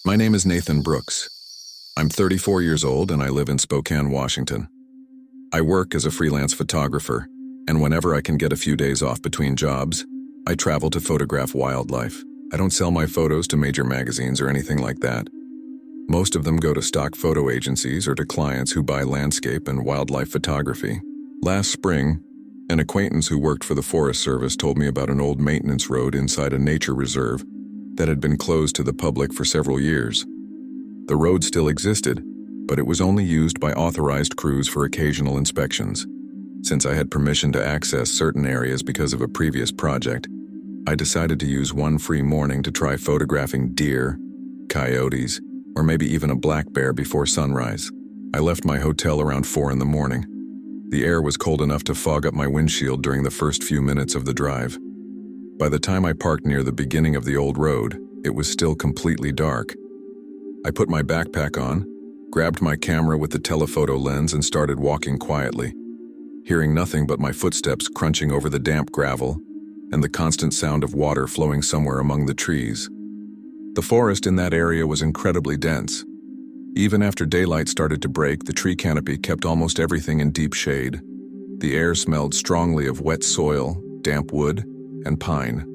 My name is Nathan Brooks. I'm 34 years old and I live in Spokane, Washington. I work as a freelance photographer, and whenever I can get a few days off between jobs, I travel to photograph wildlife. I don't sell my photos to major magazines or anything like that. Most of them go to stock photo agencies or to clients who buy landscape and wildlife photography. Last spring, an acquaintance who worked for the Forest Service told me about an old maintenance road inside a nature reserve that had been closed to the public for several years. The road still existed, but it was only used by authorized crews for occasional inspections. Since I had permission to access certain areas because of a previous project, I decided to use one free morning to try photographing deer, coyotes, or maybe even a black bear before sunrise. I left my hotel around 4 in the morning. The air was cold enough to fog up my windshield during the first few minutes of the drive. By the time I parked near the beginning of the old road, it was still completely dark. I put my backpack on, grabbed my camera with the telephoto lens and started walking quietly, hearing nothing but my footsteps crunching over the damp gravel and the constant sound of water flowing somewhere among the trees. The forest in that area was incredibly dense. Even after daylight started to break, the tree canopy kept almost everything in deep shade. The air smelled strongly of wet soil, damp wood, and pine.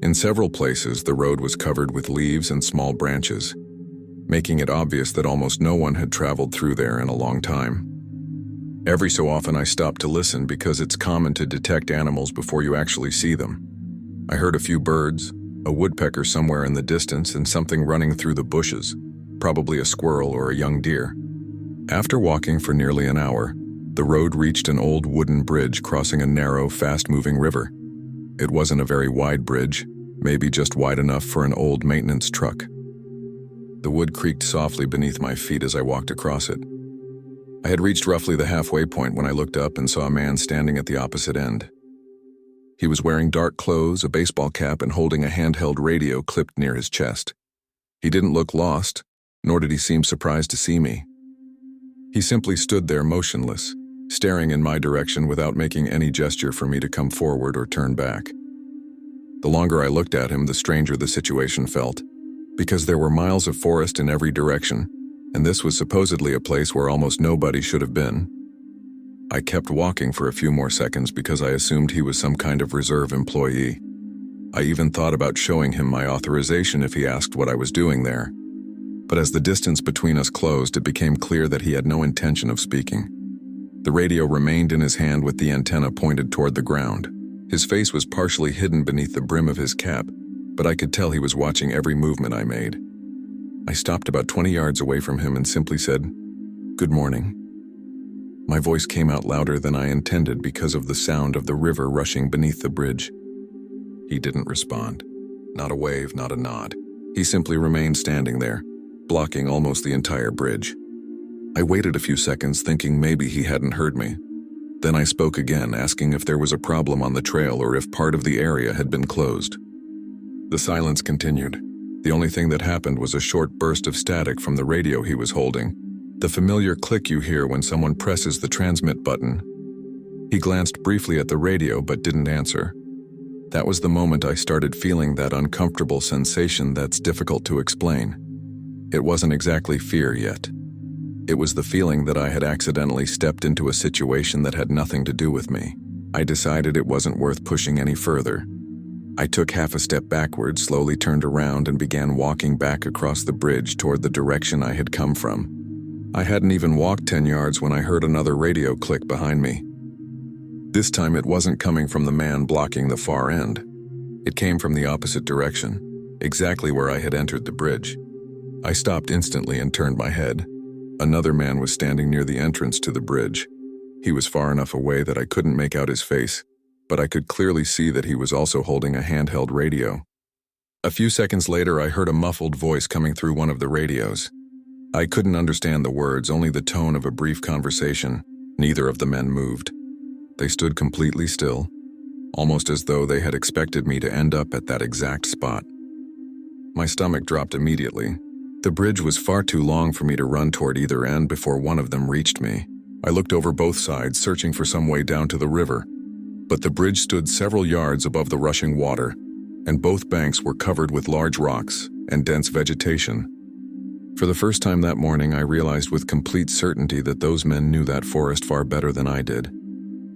In several places, the road was covered with leaves and small branches, making it obvious that almost no one had traveled through there in a long time. Every so often I stopped to listen because it's common to detect animals before you actually see them. I heard a few birds, a woodpecker somewhere in the distance, and something running through the bushes, probably a squirrel or a young deer. After walking for nearly an hour, the road reached an old wooden bridge crossing a narrow, fast-moving river. It wasn't a very wide bridge, maybe just wide enough for an old maintenance truck. The wood creaked softly beneath my feet as I walked across it. I had reached roughly the halfway point when I looked up and saw a man standing at the opposite end. He was wearing dark clothes, a baseball cap, and holding a handheld radio clipped near his chest. He didn't look lost, nor did he seem surprised to see me. He simply stood there motionless, staring in my direction without making any gesture for me to come forward or turn back. The longer I looked at him, the stranger the situation felt, because there were miles of forest in every direction, and this was supposedly a place where almost nobody should have been. I kept walking for a few more seconds because I assumed he was some kind of reserve employee. I even thought about showing him my authorization if he asked what I was doing there. But as the distance between us closed, it became clear that he had no intention of speaking. The radio remained in his hand with the antenna pointed toward the ground. His face was partially hidden beneath the brim of his cap, but I could tell he was watching every movement I made. I stopped about 20 yards away from him and simply said, "Good morning." My voice came out louder than I intended because of the sound of the river rushing beneath the bridge. He didn't respond. Not a wave, not a nod. He simply remained standing there, blocking almost the entire bridge. I waited a few seconds thinking maybe he hadn't heard me. Then I spoke again, asking if there was a problem on the trail or if part of the area had been closed. The silence continued. The only thing that happened was a short burst of static from the radio he was holding, the familiar click you hear when someone presses the transmit button. He glanced briefly at the radio but didn't answer. That was the moment I started feeling that uncomfortable sensation that's difficult to explain. It wasn't exactly fear yet. It was the feeling that I had accidentally stepped into a situation that had nothing to do with me. I decided it wasn't worth pushing any further. I took half a step backward, slowly turned around, and began walking back across the bridge toward the direction I had come from. I hadn't even walked 10 yards when I heard another radio click behind me. This time it wasn't coming from the man blocking the far end. It came from the opposite direction, exactly where I had entered the bridge. I stopped instantly and turned my head. Another man was standing near the entrance to the bridge. He was far enough away that I couldn't make out his face, but I could clearly see that he was also holding a handheld radio. A few seconds later, I heard a muffled voice coming through one of the radios. I couldn't understand the words, only the tone of a brief conversation. Neither of the men moved. They stood completely still, almost as though they had expected me to end up at that exact spot. My stomach dropped immediately. The bridge was far too long for me to run toward either end before one of them reached me. I looked over both sides, searching for some way down to the river, but the bridge stood several yards above the rushing water, and both banks were covered with large rocks and dense vegetation. For the first time that morning, I realized with complete certainty that those men knew that forest far better than I did.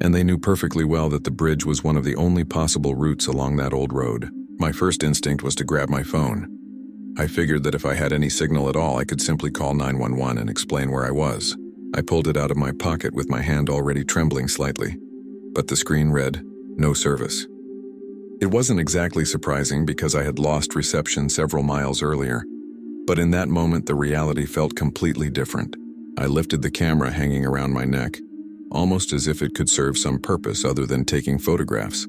And they knew perfectly well that the bridge was one of the only possible routes along that old road. My first instinct was to grab my phone. I figured that if I had any signal at all, I could simply call 911 and explain where I was. I pulled it out of my pocket with my hand already trembling slightly. But the screen read, "No service." It wasn't exactly surprising because I had lost reception several miles earlier. But in that moment, the reality felt completely different. I lifted the camera hanging around my neck, almost as if it could serve some purpose other than taking photographs.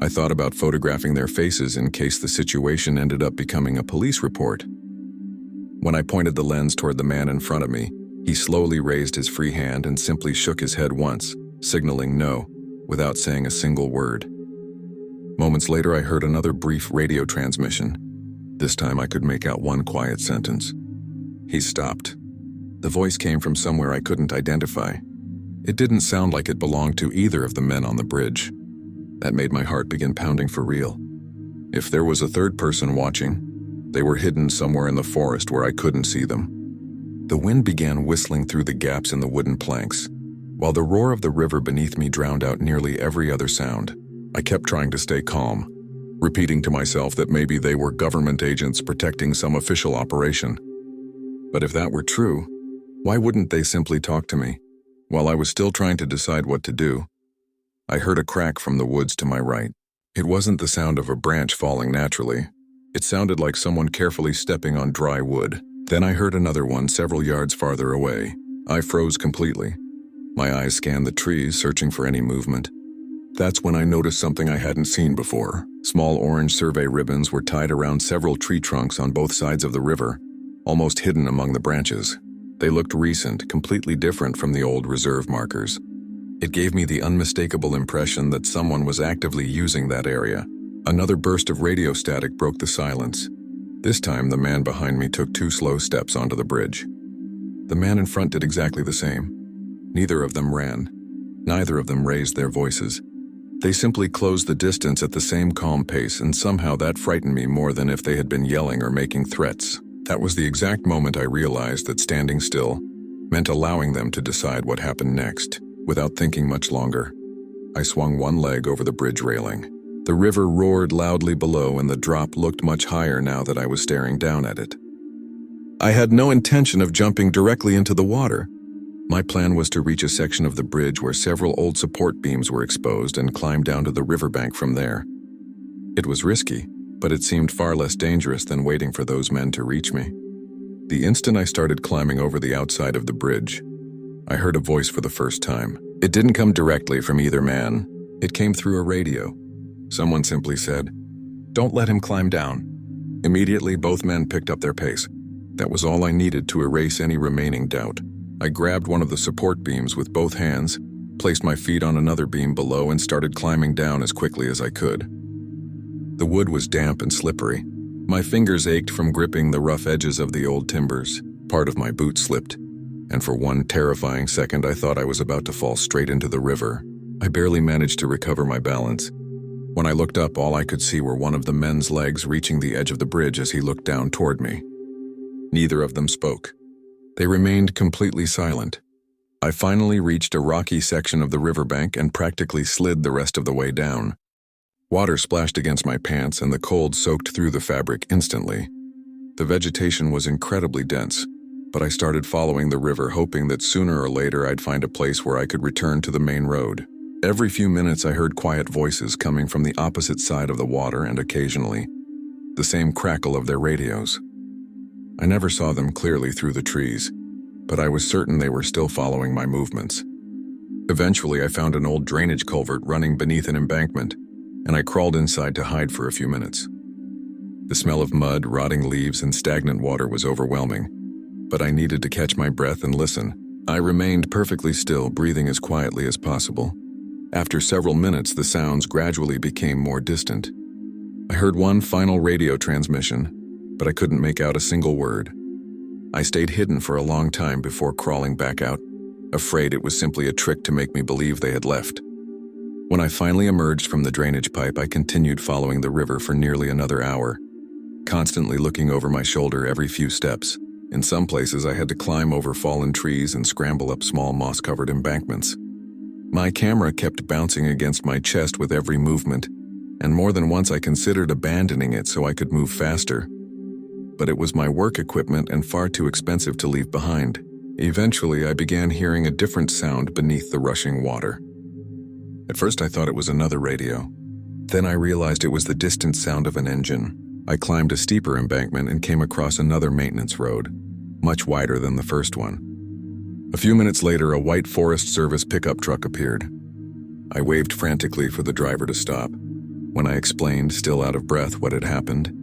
I thought about photographing their faces in case the situation ended up becoming a police report. When I pointed the lens toward the man in front of me, he slowly raised his free hand and simply shook his head once, signaling no, without saying a single word. Moments later, I heard another brief radio transmission. This time I could make out one quiet sentence. He stopped. The voice came from somewhere I couldn't identify. It didn't sound like it belonged to either of the men on the bridge. That made my heart begin pounding for real. If there was a third person watching, they were hidden somewhere in the forest where I couldn't see them. The wind began whistling through the gaps in the wooden planks, while the roar of the river beneath me drowned out nearly every other sound. I kept trying to stay calm, repeating to myself that maybe they were government agents protecting some official operation. But if that were true, why wouldn't they simply talk to me? While I was still trying to decide what to do, I heard a crack from the woods to my right. It wasn't the sound of a branch falling naturally. It sounded like someone carefully stepping on dry wood. Then I heard another one several yards farther away. I froze completely. My eyes scanned the trees, searching for any movement. That's when I noticed something I hadn't seen before. Small orange survey ribbons were tied around several tree trunks on both sides of the river, almost hidden among the branches. They looked recent, completely different from the old reserve markers. It gave me the unmistakable impression that someone was actively using that area. Another burst of radio static broke the silence. This time, the man behind me took 2 slow steps onto the bridge. The man in front did exactly the same. Neither of them ran. Neither of them raised their voices. They simply closed the distance at the same calm pace, and somehow that frightened me more than if they had been yelling or making threats. That was the exact moment I realized that standing still meant allowing them to decide what happened next. Without thinking much longer, I swung one leg over the bridge railing. The river roared loudly below, and the drop looked much higher now that I was staring down at it. I had no intention of jumping directly into the water. My plan was to reach a section of the bridge where several old support beams were exposed and climb down to the riverbank from there. It was risky, but it seemed far less dangerous than waiting for those men to reach me. The instant I started climbing over the outside of the bridge, I heard a voice for the first time. It didn't come directly from either man. It came through a radio. Someone simply said, "Don't let him climb down." Immediately, both men picked up their pace. That was all I needed to erase any remaining doubt. I grabbed one of the support beams with both hands, placed my feet on another beam below, and started climbing down as quickly as I could. The wood was damp and slippery. My fingers ached from gripping the rough edges of the old timbers. Part of my boot slipped, and for one terrifying second I thought I was about to fall straight into the river. I barely managed to recover my balance. When I looked up, all I could see were one of the men's legs reaching the edge of the bridge as he looked down toward me. Neither of them spoke. They remained completely silent. I finally reached a rocky section of the riverbank and practically slid the rest of the way down. Water splashed against my pants, and the cold soaked through the fabric instantly. The vegetation was incredibly dense, but I started following the river, hoping that sooner or later I'd find a place where I could return to the main road. Every few minutes I heard quiet voices coming from the opposite side of the water, and occasionally, the same crackle of their radios. I never saw them clearly through the trees, but I was certain they were still following my movements. Eventually, I found an old drainage culvert running beneath an embankment, and I crawled inside to hide for a few minutes. The smell of mud, rotting leaves, and stagnant water was overwhelming, but I needed to catch my breath and listen. I remained perfectly still, breathing as quietly as possible. After several minutes, the sounds gradually became more distant. I heard one final radio transmission, but I couldn't make out a single word. I stayed hidden for a long time before crawling back out, afraid it was simply a trick to make me believe they had left. When I finally emerged from the drainage pipe, I continued following the river for nearly another hour, constantly looking over my shoulder every few steps. In some places, I had to climb over fallen trees and scramble up small moss-covered embankments. My camera kept bouncing against my chest with every movement, and more than once I considered abandoning it so I could move faster. But it was my work equipment and far too expensive to leave behind. Eventually, I began hearing a different sound beneath the rushing water. At first, I thought it was another radio. Then I realized it was the distant sound of an engine. I climbed a steeper embankment and came across another maintenance road, much wider than the first one. A few minutes later, a white Forest Service pickup truck appeared. I waved frantically for the driver to stop. When I explained, still out of breath, what had happened,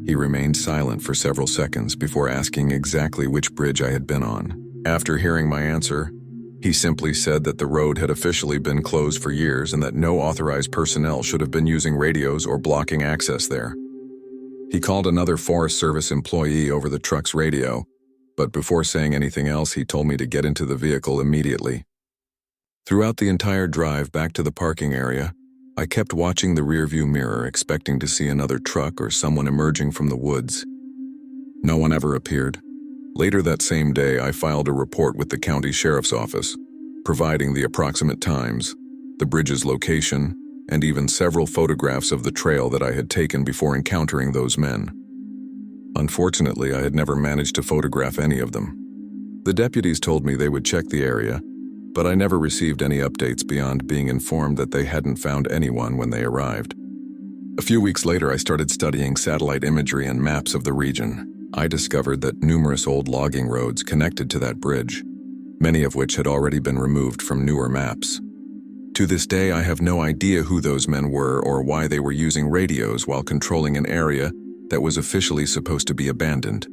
he remained silent for several seconds before asking exactly which bridge I had been on. After hearing my answer, he simply said that the road had officially been closed for years and that no authorized personnel should have been using radios or blocking access there. He called another Forest Service employee over the truck's radio, but before saying anything else, he told me to get into the vehicle immediately. Throughout the entire drive back to the parking area, I kept watching the rearview mirror, expecting to see another truck or someone emerging from the woods. No one ever appeared. Later that same day, I filed a report with the county sheriff's office, providing the approximate times, the bridge's location, and even several photographs of the trail that I had taken before encountering those men. Unfortunately, I had never managed to photograph any of them. The deputies told me they would check the area, but I never received any updates beyond being informed that they hadn't found anyone when they arrived. A few weeks later, I started studying satellite imagery and maps of the region. I discovered that numerous old logging roads connected to that bridge, many of which had already been removed from newer maps. To this day, I have no idea who those men were or why they were using radios while controlling an area that was officially supposed to be abandoned.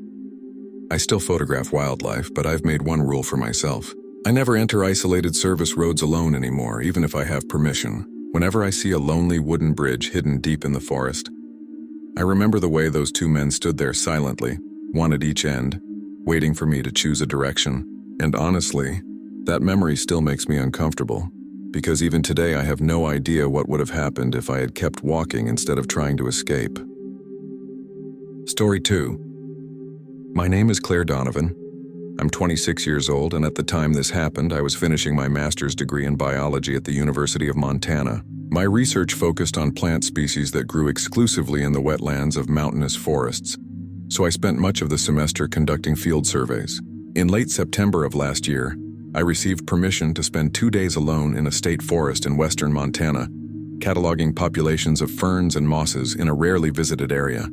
I still photograph wildlife, but I've made one rule for myself. I never enter isolated service roads alone anymore, even if I have permission. Whenever I see a lonely wooden bridge hidden deep in the forest, I remember the way those two men stood there silently, one at each end, waiting for me to choose a direction. And honestly, that memory still makes me uncomfortable, because even today I have no idea what would have happened if I had kept walking instead of trying to escape. Story 2. My name is Claire Donovan. I'm 26 years old, and at the time this happened, I was finishing my master's degree in biology at the University of Montana. My research focused on plant species that grew exclusively in the wetlands of mountainous forests, so I spent much of the semester conducting field surveys. In late September of last year, I received permission to spend 2 days alone in a state forest in western Montana, cataloging populations of ferns and mosses in a rarely visited area.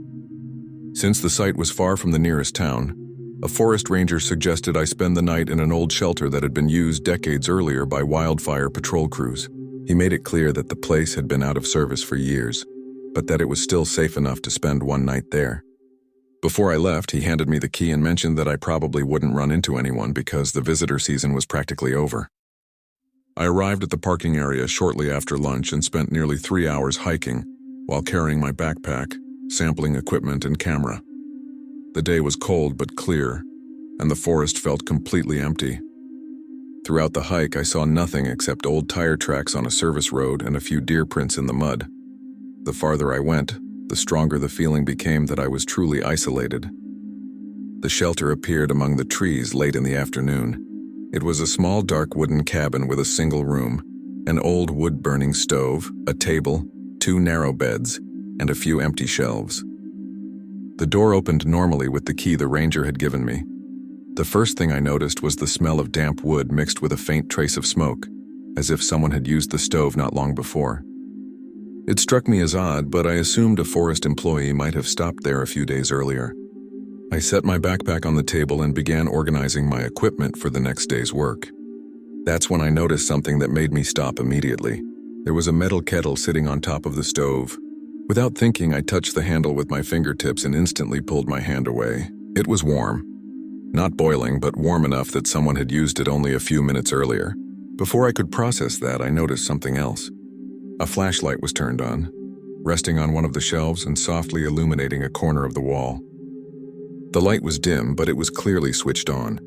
Since the site was far from the nearest town, a forest ranger suggested I spend the night in an old shelter that had been used decades earlier by wildfire patrol crews. He made it clear that the place had been out of service for years, but that it was still safe enough to spend one night there. Before I left, he handed me the key and mentioned that I probably wouldn't run into anyone because the visitor season was practically over. I arrived at the parking area shortly after lunch and spent nearly 3 hours hiking while carrying my backpack, sampling equipment and camera. The day was cold but clear, and the forest felt completely empty. Throughout the hike, I saw nothing except old tire tracks on a service road and a few deer prints in the mud. The farther I went, the stronger the feeling became that I was truly isolated. The shelter appeared among the trees late in the afternoon. It was a small dark wooden cabin with a single room, an old wood-burning stove, a table, 2 narrow beds, and a few empty shelves. The door opened normally with the key the ranger had given me. The first thing I noticed was the smell of damp wood mixed with a faint trace of smoke, as if someone had used the stove not long before. It struck me as odd, but I assumed a forest employee might have stopped there a few days earlier. I set my backpack on the table and began organizing my equipment for the next day's work. That's when I noticed something that made me stop immediately. There was a metal kettle sitting on top of the stove. Without thinking, I touched the handle with my fingertips and instantly pulled my hand away. It was warm. Not boiling, but warm enough that someone had used it only a few minutes earlier. Before I could process that, I noticed something else. A flashlight was turned on, resting on one of the shelves and softly illuminating a corner of the wall. The light was dim, but it was clearly switched on.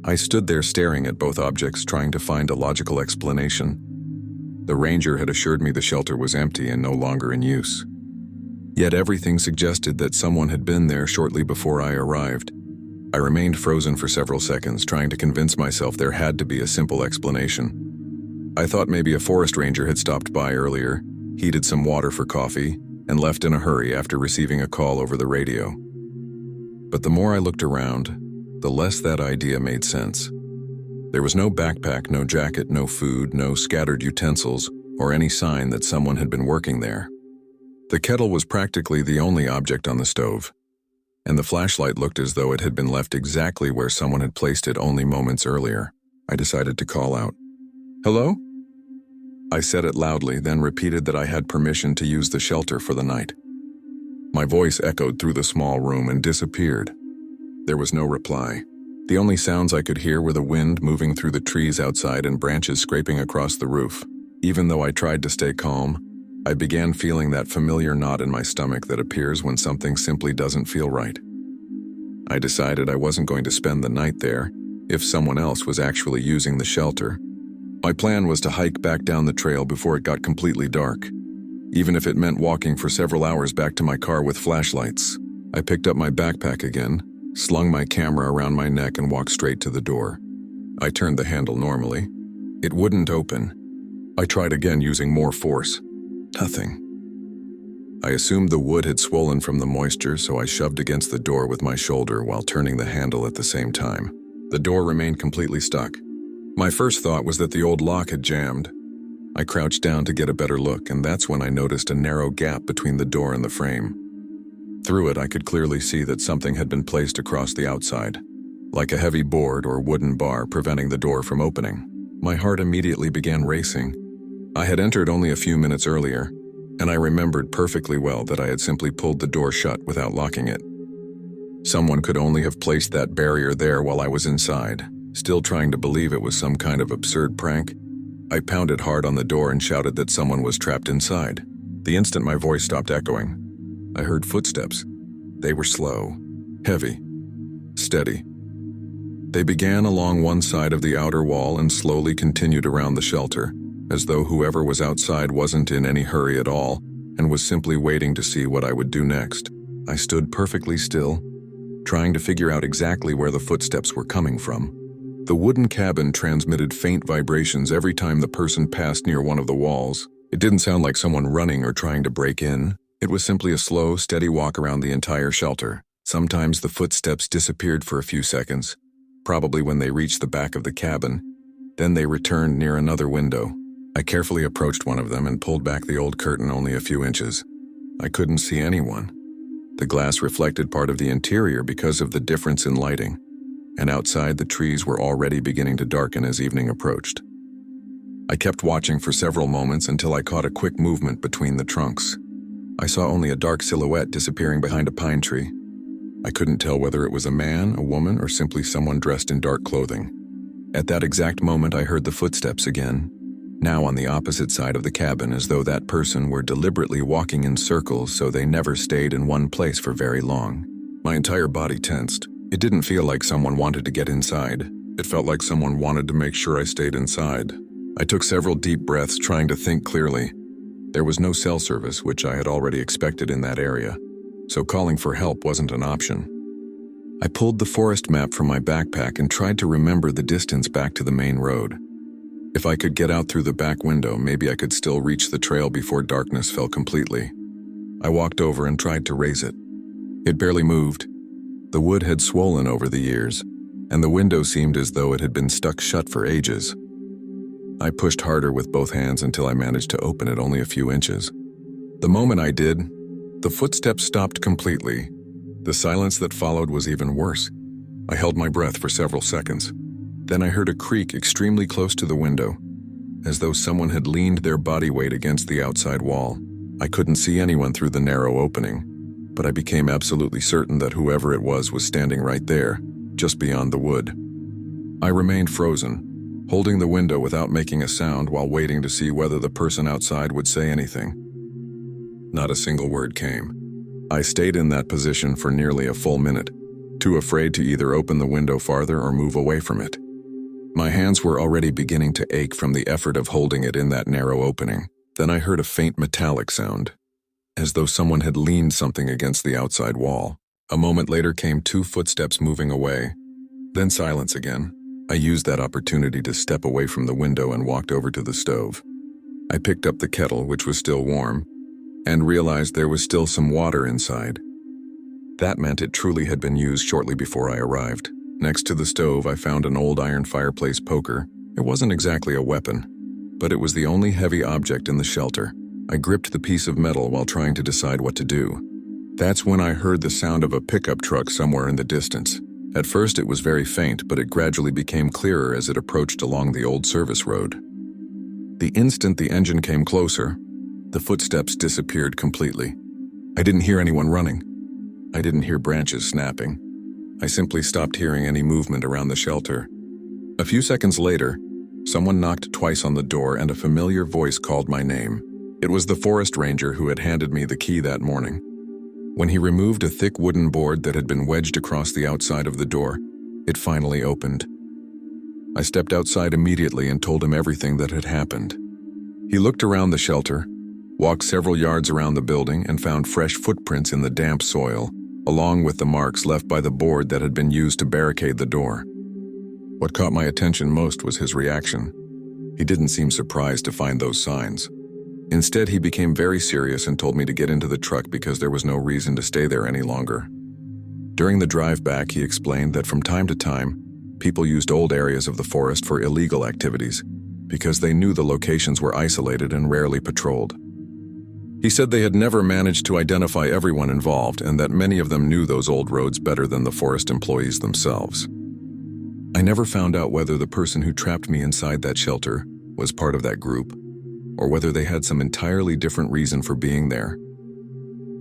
I stood there staring at both objects, trying to find a logical explanation. The ranger had assured me the shelter was empty and no longer in use. Yet everything suggested that someone had been there shortly before I arrived. I remained frozen for several seconds, trying to convince myself there had to be a simple explanation. I thought maybe a forest ranger had stopped by earlier, heated some water for coffee, and left in a hurry after receiving a call over the radio. But the more I looked around, the less that idea made sense. There was no backpack, no jacket, no food, no scattered utensils, or any sign that someone had been working there. The kettle was practically the only object on the stove, and the flashlight looked as though it had been left exactly where someone had placed it only moments earlier. I decided to call out, "Hello?" I said it loudly, then repeated that I had permission to use the shelter for the night. My voice echoed through the small room and disappeared. There was no reply. The only sounds I could hear were the wind moving through the trees outside and branches scraping across the roof. Even though I tried to stay calm, I began feeling that familiar knot in my stomach that appears when something simply doesn't feel right. I decided I wasn't going to spend the night there if someone else was actually using the shelter. My plan was to hike back down the trail before it got completely dark, even if it meant walking for several hours back to my car with flashlights. I picked up my backpack again, slung my camera around my neck, and walked straight to the door. I turned the handle normally. It wouldn't open. I tried again using more force. Nothing. I assumed the wood had swollen from the moisture, so I shoved against the door with my shoulder while turning the handle at the same time. The door remained completely stuck. My first thought was that the old lock had jammed. I crouched down to get a better look, and that's when I noticed a narrow gap between the door and the frame. Through it, I could clearly see that something had been placed across the outside, like a heavy board or wooden bar preventing the door from opening. My heart immediately began racing. I had entered only a few minutes earlier, and I remembered perfectly well that I had simply pulled the door shut without locking it. Someone could only have placed that barrier there while I was inside. Still trying to believe it was some kind of absurd prank, I pounded hard on the door and shouted that someone was trapped inside. The instant my voice stopped echoing, I heard footsteps. They were slow, heavy, steady. They began along one side of the outer wall and slowly continued around the shelter, as though whoever was outside wasn't in any hurry at all and was simply waiting to see what I would do next. I stood perfectly still, trying to figure out exactly where the footsteps were coming from. The wooden cabin transmitted faint vibrations every time the person passed near one of the walls. It didn't sound like someone running or trying to break in. It was simply a slow, steady walk around the entire shelter. Sometimes the footsteps disappeared for a few seconds, probably when they reached the back of the cabin. Then they returned near another window. I carefully approached one of them and pulled back the old curtain only a few inches. I couldn't see anyone. The glass reflected part of the interior because of the difference in lighting, and outside the trees were already beginning to darken as evening approached. I kept watching for several moments until I caught a quick movement between the trunks. I saw only a dark silhouette disappearing behind a pine tree. I couldn't tell whether it was a man, a woman, or simply someone dressed in dark clothing. At that exact moment, I heard the footsteps again, now on the opposite side of the cabin, as though that person were deliberately walking in circles so they never stayed in one place for very long. My entire body tensed. It didn't feel like someone wanted to get inside. It felt like someone wanted to make sure I stayed inside. I took several deep breaths, trying to think clearly. There was no cell service, which I had already expected in that area, so calling for help wasn't an option. I pulled the forest map from my backpack and tried to remember the distance back to the main road. If I could get out through the back window, maybe I could still reach the trail before darkness fell completely. I walked over and tried to raise it. It barely moved. The wood had swollen over the years, and the window seemed as though it had been stuck shut for ages. I pushed harder with both hands until I managed to open it only a few inches. The moment I did, the footsteps stopped completely. The silence that followed was even worse. I held my breath for several seconds. Then I heard a creak extremely close to the window, as though someone had leaned their body weight against the outside wall. I couldn't see anyone through the narrow opening, but I became absolutely certain that whoever it was standing right there, just beyond the wood. I remained frozen, holding the window without making a sound while waiting to see whether the person outside would say anything. Not a single word came. I stayed in that position for nearly a full minute, too afraid to either open the window farther or move away from it. My hands were already beginning to ache from the effort of holding it in that narrow opening. Then I heard a faint metallic sound, as though someone had leaned something against the outside wall. A moment later came 2 footsteps moving away, then silence again. I used that opportunity to step away from the window and walked over to the stove. I picked up the kettle, which was still warm, and realized there was still some water inside. That meant it truly had been used shortly before I arrived. Next to the stove, I found an old iron fireplace poker. It wasn't exactly a weapon, but it was the only heavy object in the shelter. I gripped the piece of metal while trying to decide what to do. That's when I heard the sound of a pickup truck somewhere in the distance. At first it was very faint, but it gradually became clearer as it approached along the old service road. The instant the engine came closer, the footsteps disappeared completely. I didn't hear anyone running. I didn't hear branches snapping. I simply stopped hearing any movement around the shelter. A few seconds later, someone knocked twice on the door and a familiar voice called my name. It was the forest ranger who had handed me the key that morning. When he removed a thick wooden board that had been wedged across the outside of the door, it finally opened. I stepped outside immediately and told him everything that had happened. He looked around the shelter, walked several yards around the building, and found fresh footprints in the damp soil, along with the marks left by the board that had been used to barricade the door. What caught my attention most was his reaction. He didn't seem surprised to find those signs. Instead, he became very serious and told me to get into the truck because there was no reason to stay there any longer. During the drive back, he explained that from time to time, people used old areas of the forest for illegal activities because they knew the locations were isolated and rarely patrolled. He said they had never managed to identify everyone involved and that many of them knew those old roads better than the forest employees themselves. I never found out whether the person who trapped me inside that shelter was part of that group, or whether they had some entirely different reason for being there.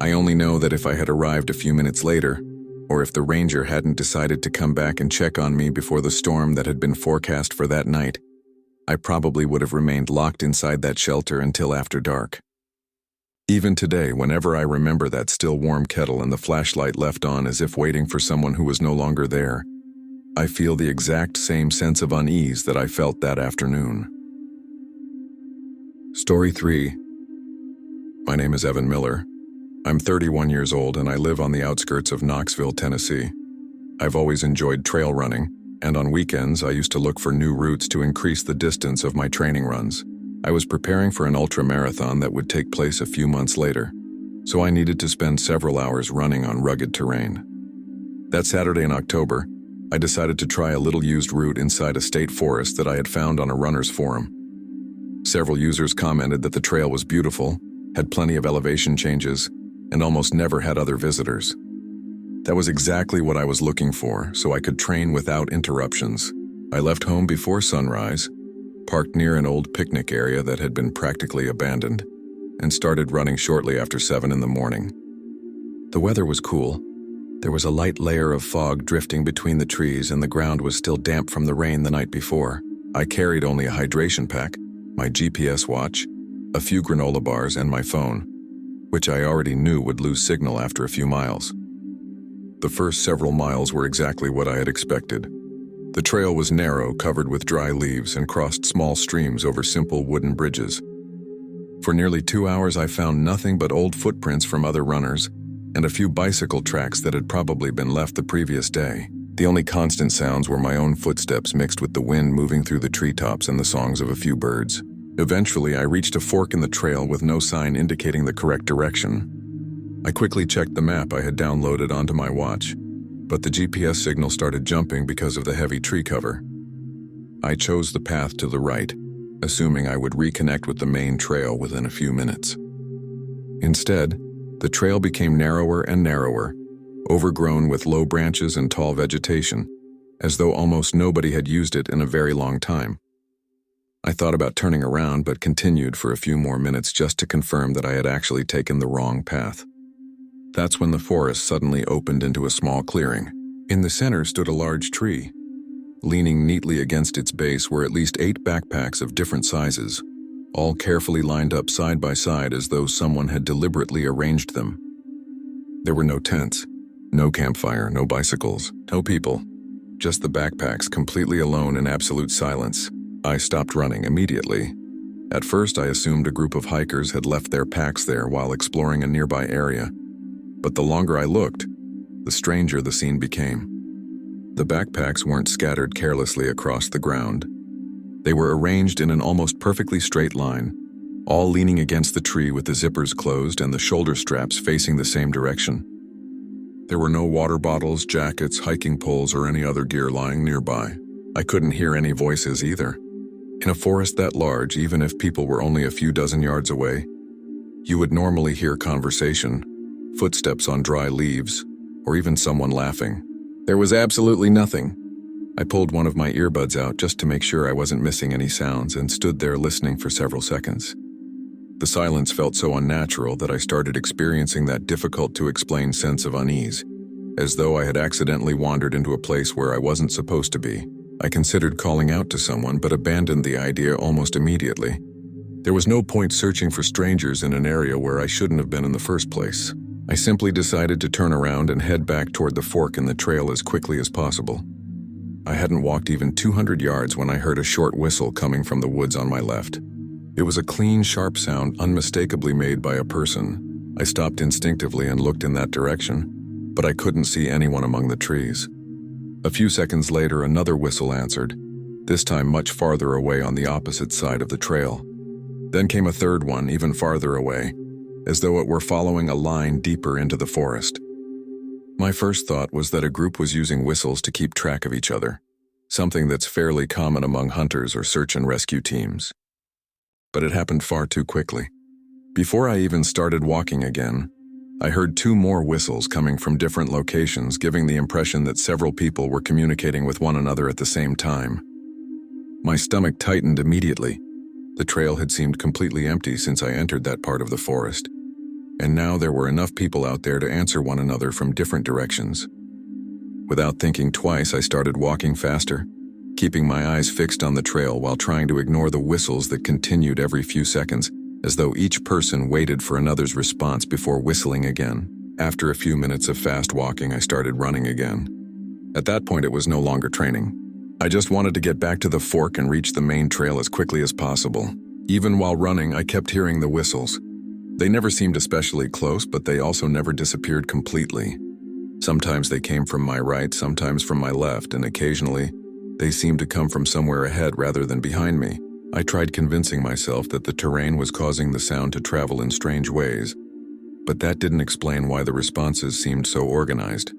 I only know that if I had arrived a few minutes later, or if the ranger hadn't decided to come back and check on me before the storm that had been forecast for that night, I probably would have remained locked inside that shelter until after dark. Even today, whenever I remember that still warm kettle and the flashlight left on as if waiting for someone who was no longer there, I feel the exact same sense of unease that I felt that afternoon. Story 3. My name is Evan Miller. I'm 31 years old and I live on the outskirts of Knoxville, Tennessee. I've always enjoyed trail running, and on weekends I used to look for new routes to increase the distance of my training runs. I was preparing for an ultra-marathon that would take place a few months later, so I needed to spend several hours running on rugged terrain. That Saturday in October, I decided to try a little used route inside a state forest that I had found on a runner's forum. Several users commented that the trail was beautiful, had plenty of elevation changes, and almost never had other visitors. That was exactly what I was looking for, so I could train without interruptions. I left home before sunrise, parked near an old picnic area that had been practically abandoned, and started running shortly after 7 in the morning. The weather was cool. There was a light layer of fog drifting between the trees and the ground was still damp from the rain the night before. I carried only a hydration pack, my GPS watch, a few granola bars, and my phone, which I already knew would lose signal after a few miles. The first several miles were exactly what I had expected. The trail was narrow, covered with dry leaves, and crossed small streams over simple wooden bridges. For nearly 2 hours I found nothing but old footprints from other runners and a few bicycle tracks that had probably been left the previous day. The only constant sounds were my own footsteps mixed with the wind moving through the treetops and the songs of a few birds. Eventually, I reached a fork in the trail with no sign indicating the correct direction. I quickly checked the map I had downloaded onto my watch, but the GPS signal started jumping because of the heavy tree cover. I chose the path to the right, assuming I would reconnect with the main trail within a few minutes. Instead, the trail became narrower and narrower, overgrown with low branches and tall vegetation, as though almost nobody had used it in a very long time. I thought about turning around but continued for a few more minutes just to confirm that I had actually taken the wrong path. That's when the forest suddenly opened into a small clearing. In the center stood a large tree. Leaning neatly against its base were at least 8 backpacks of different sizes, all carefully lined up side by side as though someone had deliberately arranged them. There were no tents, no campfire, no bicycles, no people, just the backpacks completely alone in absolute silence. I stopped running immediately. At first I assumed a group of hikers had left their packs there while exploring a nearby area, but the longer I looked, the stranger the scene became. The backpacks weren't scattered carelessly across the ground. They were arranged in an almost perfectly straight line, all leaning against the tree with the zippers closed and the shoulder straps facing the same direction. There were no water bottles, jackets, hiking poles, or any other gear lying nearby. I couldn't hear any voices either. In a forest that large, even if people were only a few dozen yards away, you would normally hear conversation, footsteps on dry leaves, or even someone laughing. There was absolutely nothing. I pulled one of my earbuds out just to make sure I wasn't missing any sounds and stood there listening for several seconds. The silence felt so unnatural that I started experiencing that difficult-to-explain sense of unease, as though I had accidentally wandered into a place where I wasn't supposed to be. I considered calling out to someone but abandoned the idea almost immediately. There was no point searching for strangers in an area where I shouldn't have been in the first place. I simply decided to turn around and head back toward the fork in the trail as quickly as possible. I hadn't walked even 200 yards when I heard a short whistle coming from the woods on my left. It was a clean, sharp sound unmistakably made by a person. I stopped instinctively and looked in that direction, but I couldn't see anyone among the trees. A few seconds later, another whistle answered, this time much farther away on the opposite side of the trail. Then came a third one, even farther away, as though it were following a line deeper into the forest. My first thought was that a group was using whistles to keep track of each other, something that's fairly common among hunters or search and rescue teams. But it happened far too quickly. Before I even started walking again, I heard two more whistles coming from different locations, giving the impression that several people were communicating with one another at the same time. My stomach tightened immediately. The trail had seemed completely empty since I entered that part of the forest, and now there were enough people out there to answer one another from different directions. Without thinking twice, I started walking faster, keeping my eyes fixed on the trail while trying to ignore the whistles that continued every few seconds, as though each person waited for another's response before whistling again. After a few minutes of fast walking, I started running again. At that point, it was no longer training. I just wanted to get back to the fork and reach the main trail as quickly as possible. Even while running, I kept hearing the whistles. They never seemed especially close, but they also never disappeared completely. Sometimes they came from my right, sometimes from my left, and occasionally, they seemed to come from somewhere ahead rather than behind me. I tried convincing myself that the terrain was causing the sound to travel in strange ways, but that didn't explain why the responses seemed so organized.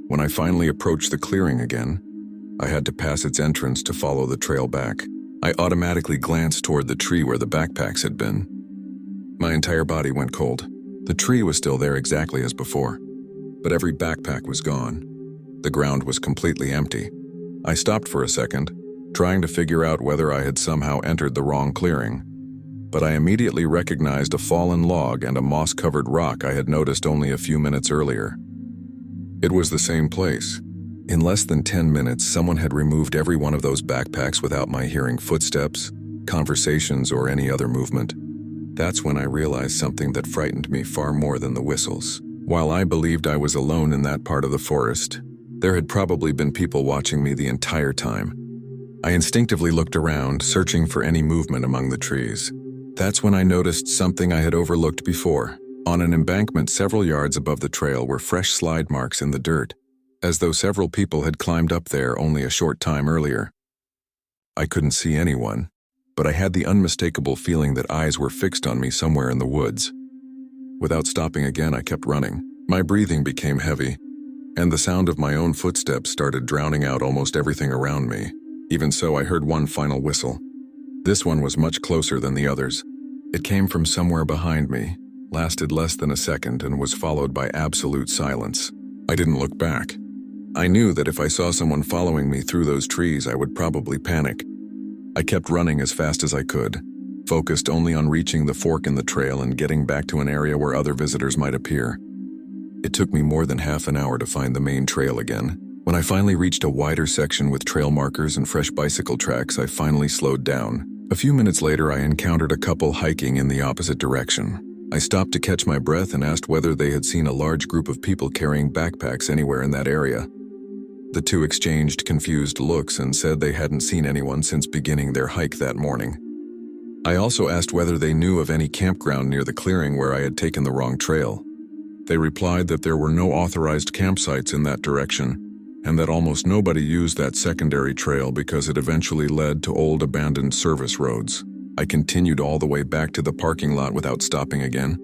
When I finally approached the clearing again, I had to pass its entrance to follow the trail back. I automatically glanced toward the tree where the backpacks had been. My entire body went cold. The tree was still there exactly as before, but every backpack was gone. The ground was completely empty. I stopped for a second, trying to figure out whether I had somehow entered the wrong clearing, but I immediately recognized a fallen log and a moss-covered rock I had noticed only a few minutes earlier. It was the same place. In less than 10 minutes, someone had removed every one of those backpacks without my hearing footsteps, conversations, or any other movement. That's when I realized something that frightened me far more than the whistles. While I believed I was alone in that part of the forest, there had probably been people watching me the entire time. I instinctively looked around, searching for any movement among the trees. That's when I noticed something I had overlooked before. On an embankment several yards above the trail were fresh slide marks in the dirt, as though several people had climbed up there only a short time earlier. I couldn't see anyone, but I had the unmistakable feeling that eyes were fixed on me somewhere in the woods. Without stopping again, I kept running. My breathing became heavy, and the sound of my own footsteps started drowning out almost everything around me. Even so, I heard one final whistle. This one was much closer than the others. It came from somewhere behind me, lasted less than a second, and was followed by absolute silence. I didn't look back. I knew that if I saw someone following me through those trees, I would probably panic. I kept running as fast as I could, focused only on reaching the fork in the trail and getting back to an area where other visitors might appear. It took me more than half an hour to find the main trail again. When I finally reached a wider section with trail markers and fresh bicycle tracks, I finally slowed down. A few minutes later, I encountered a couple hiking in the opposite direction. I stopped to catch my breath and asked whether they had seen a large group of people carrying backpacks anywhere in that area. The two exchanged confused looks and said they hadn't seen anyone since beginning their hike that morning. I also asked whether they knew of any campground near the clearing where I had taken the wrong trail. They replied that there were no authorized campsites in that direction, and that almost nobody used that secondary trail because it eventually led to old abandoned service roads. I continued all the way back to the parking lot without stopping again.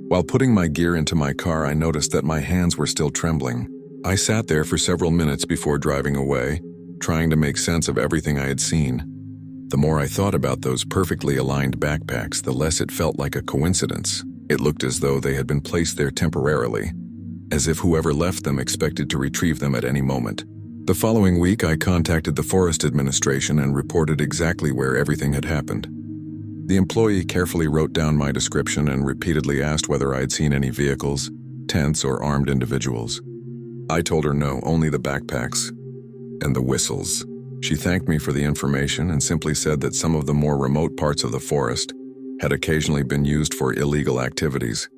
While putting my gear into my car, I noticed that my hands were still trembling. I sat there for several minutes before driving away, trying to make sense of everything I had seen. The more I thought about those perfectly aligned backpacks, the less it felt like a coincidence. It looked as though they had been placed there temporarily, as if whoever left them expected to retrieve them at any moment. The following week, I contacted the Forest Administration and reported exactly where everything had happened. The employee carefully wrote down my description and repeatedly asked whether I had seen any vehicles, tents, or armed individuals. I told her no, only the backpacks and the whistles. She thanked me for the information and simply said that some of the more remote parts of the forest had occasionally been used for illegal activities,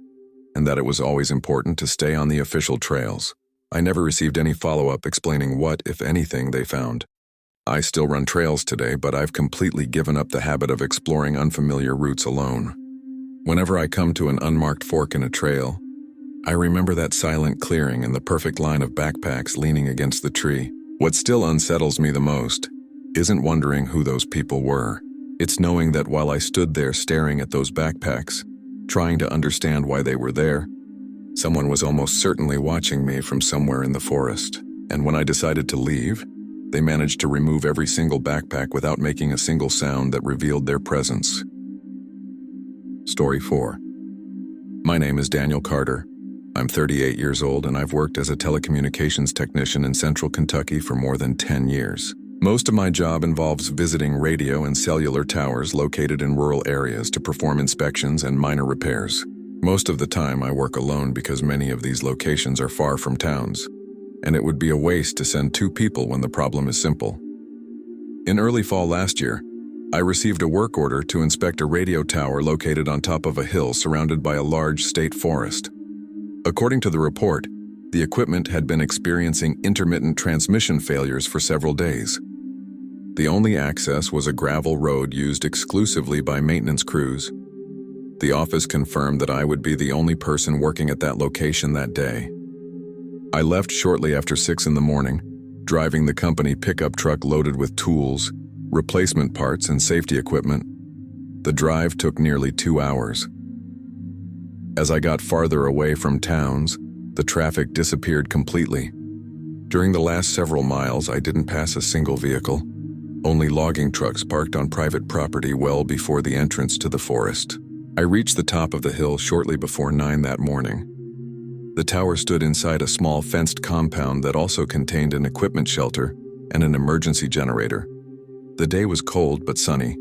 and that it was always important to stay on the official trails. I never received any follow-up explaining what, if anything, they found. I still run trails today, but I've completely given up the habit of exploring unfamiliar routes alone. Whenever I come to an unmarked fork in a trail, I remember that silent clearing and the perfect line of backpacks leaning against the tree. What still unsettles me the most isn't wondering who those people were. It's knowing that while I stood there staring at those backpacks, trying to understand why they were there, someone was almost certainly watching me from somewhere in the forest. And when I decided to leave, they managed to remove every single backpack without making a single sound that revealed their presence. Story 4. My name is Daniel Carter. I'm 38 years old and I've worked as a telecommunications technician in central Kentucky for more than 10 years. Most of my job involves visiting radio and cellular towers located in rural areas to perform inspections and minor repairs. Most of the time I work alone because many of these locations are far from towns, and it would be a waste to send 2 people when the problem is simple. In early fall last year, I received a work order to inspect a radio tower located on top of a hill surrounded by a large state forest. According to the report, the equipment had been experiencing intermittent transmission failures for several days. The only access was a gravel road used exclusively by maintenance crews. The office confirmed that I would be the only person working at that location that day. I left shortly after 6 in the morning, driving the company pickup truck loaded with tools, replacement parts, and safety equipment. The drive took nearly 2 hours. As I got farther away from towns, the traffic disappeared completely. During the last several miles, I didn't pass a single vehicle, only logging trucks parked on private property well before the entrance to the forest. I reached the top of the hill shortly before 9 that morning. The tower stood inside a small fenced compound that also contained an equipment shelter and an emergency generator. The day was cold but sunny,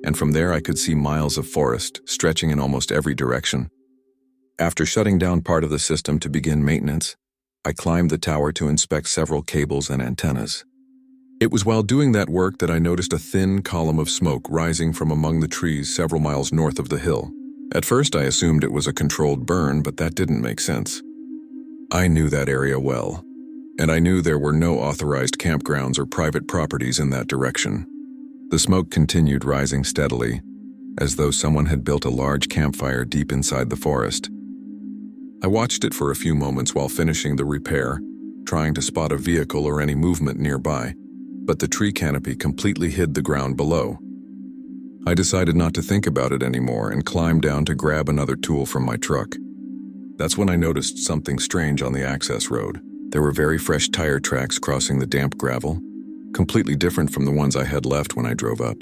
and from there I could see miles of forest stretching in almost every direction. After shutting down part of the system to begin maintenance, I climbed the tower to inspect several cables and antennas. It was while doing that work that I noticed a thin column of smoke rising from among the trees several miles north of the hill. At first I assumed it was a controlled burn, but that didn't make sense. I knew that area well, and I knew there were no authorized campgrounds or private properties in that direction. The smoke continued rising steadily, as though someone had built a large campfire deep inside the forest. I watched it for a few moments while finishing the repair, trying to spot a vehicle or any movement nearby, but the tree canopy completely hid the ground below. I decided not to think about it anymore and climbed down to grab another tool from my truck. That's when I noticed something strange on the access road. There were very fresh tire tracks crossing the damp gravel, completely different from the ones I had left when I drove up.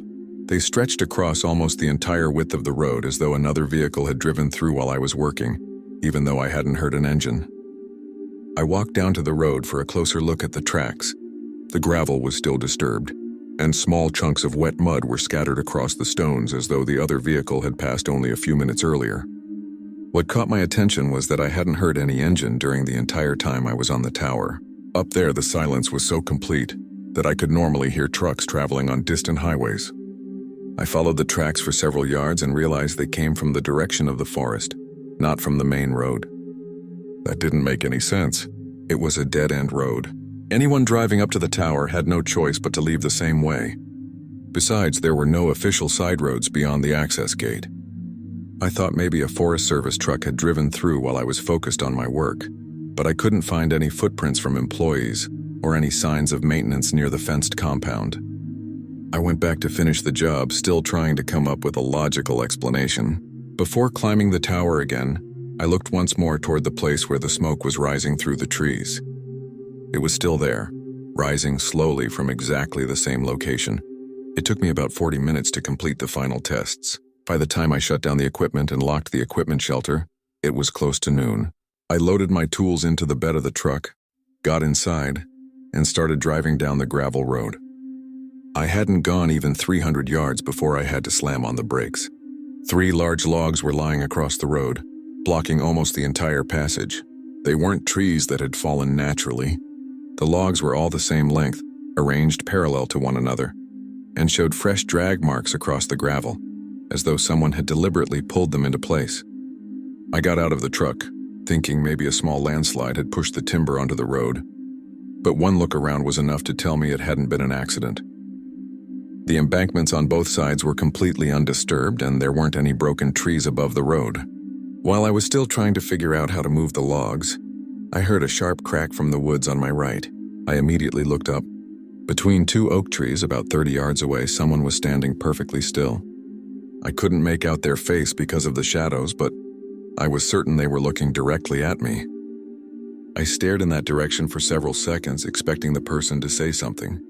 They stretched across almost the entire width of the road as though another vehicle had driven through while I was working, even though I hadn't heard an engine. I walked down to the road for a closer look at the tracks. The gravel was still disturbed, and small chunks of wet mud were scattered across the stones as though the other vehicle had passed only a few minutes earlier. What caught my attention was that I hadn't heard any engine during the entire time I was on the tower. Up there, the silence was so complete that I could normally hear trucks traveling on distant highways. I followed the tracks for several yards and realized they came from the direction of the forest, not from the main road. That didn't make any sense. It was a dead-end road. Anyone driving up to the tower had no choice but to leave the same way. Besides, there were no official side roads beyond the access gate. I thought maybe a Forest Service truck had driven through while I was focused on my work, but I couldn't find any footprints from employees or any signs of maintenance near the fenced compound. I went back to finish the job, still trying to come up with a logical explanation. Before climbing the tower again, I looked once more toward the place where the smoke was rising through the trees. It was still there, rising slowly from exactly the same location. It took me about 40 minutes to complete the final tests. By the time I shut down the equipment and locked the equipment shelter, it was close to noon. I loaded my tools into the bed of the truck, got inside, and started driving down the gravel road. I hadn't gone even 300 yards before I had to slam on the brakes. 3 large logs were lying across the road, blocking almost the entire passage. They weren't trees that had fallen naturally. The logs were all the same length, arranged parallel to one another, and showed fresh drag marks across the gravel, as though someone had deliberately pulled them into place. I got out of the truck, thinking maybe a small landslide had pushed the timber onto the road, but one look around was enough to tell me it hadn't been an accident. The embankments on both sides were completely undisturbed, and there weren't any broken trees above the road. While I was still trying to figure out how to move the logs, I heard a sharp crack from the woods on my right. I immediately looked up. Between 2 oak trees about 30 yards away, someone was standing perfectly still. I couldn't make out their face because of the shadows, but I was certain they were looking directly at me. I stared in that direction for several seconds, expecting the person to say something.